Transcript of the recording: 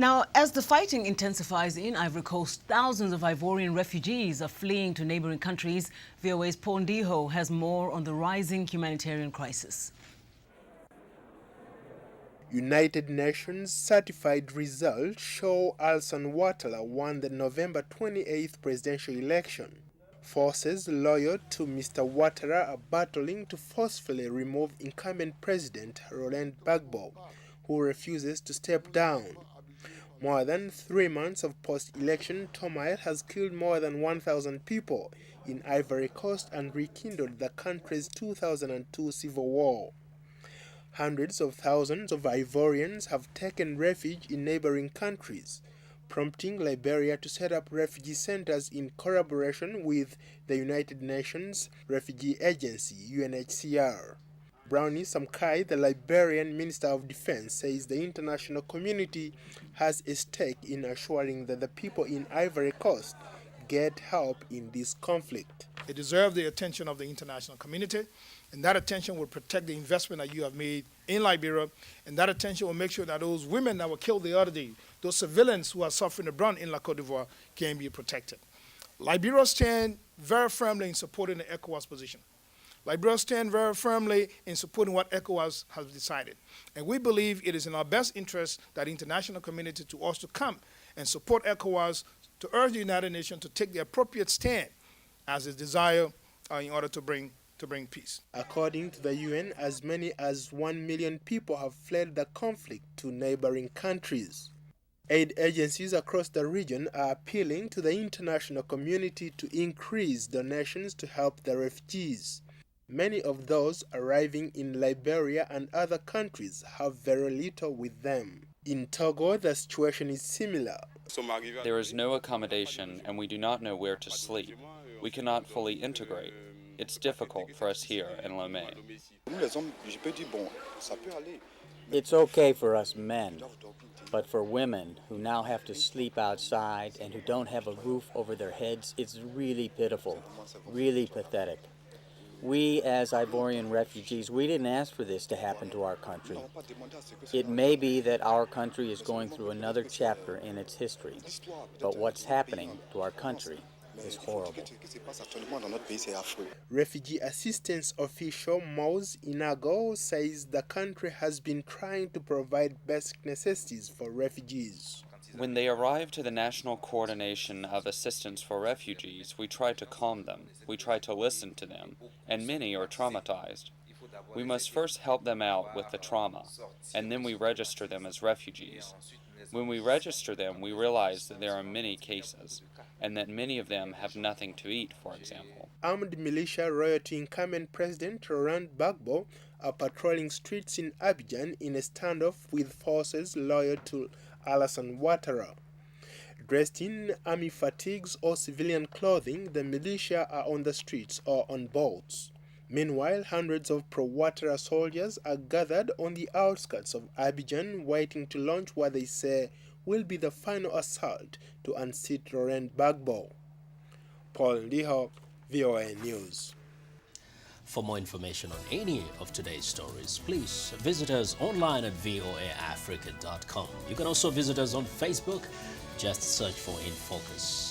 Now, as the fighting intensifies in Ivory Coast, thousands of Ivorian refugees are fleeing to neighboring countries. VOA's Paul Ndiho has more on the rising humanitarian crisis. United Nations certified results show Alassane Ouattara won the November 28th presidential election. Forces loyal to Mr. Ouattara are battling to forcefully remove incumbent President Laurent Gbagbo, who refuses to step down. More than 3 months of post-election turmoil has killed more than 1,000 people in Ivory Coast and rekindled the country's 2002 civil war. Hundreds of thousands of Ivorians have taken refuge in neighboring countries, prompting Liberia to set up refugee centers in collaboration with the United Nations Refugee Agency, UNHCR. Brownie Samkai, the Liberian Minister of Defense, says the international community has a stake in assuring that the people in Ivory Coast get help in this conflict. They deserve the attention of the international community, and that attention will protect the investment that you have made in Liberia, and that attention will make sure that those women that were killed the other day, those civilians who are suffering the brunt in La Côte d'Ivoire, can be protected. Liberia stands very firmly in supporting the ECOWAS position. Liberia stands very firmly in supporting what ECOWAS has decided. And we believe it is in our best interest that the international community to also come and support ECOWAS to urge the United Nations to take the appropriate stand as its desire in order to bring peace. According to the UN, as many as 1 million people have fled the conflict to neighboring countries. Aid agencies across the region are appealing to the international community to increase donations to help the refugees. Many of those arriving in Liberia and other countries have very little with them. In Togo, the situation is similar. There is no accommodation and we do not know where to sleep. We cannot fully integrate. It's difficult for us here in Lomé. It's okay for us men, but for women who now have to sleep outside and who don't have a roof over their heads, it's really pitiful, really pathetic. We, as Ivorian refugees, we didn't ask for this to happen to our country. It may be that our country is going through another chapter in its history, but what's happening to our country is horrible. Refugee assistance official Mose Inago says the country has been trying to provide basic necessities for refugees. When they arrive to the National Coordination of Assistance for Refugees, we try to calm them, we try to listen to them, and many are traumatized. We must first help them out with the trauma, and then we register them as refugees. When we register them, we realize that there are many cases, and that many of them have nothing to eat, for example. Armed militia loyal to incumbent President Laurent Gbagbo are patrolling streets in Abidjan in a standoff with forces loyal to Alassane Ouattara. Dressed in army fatigues or civilian clothing, the militia are on the streets or on boats. Meanwhile, hundreds of pro-Ouattara soldiers are gathered on the outskirts of Abidjan waiting to launch what they say will be the final assault to unseat Laurent Gbagbo. Paul Ndiho, VOA News. For more information on any of today's stories, please visit us online at voaafrica.com. You can also visit us on Facebook. Just search for In Focus.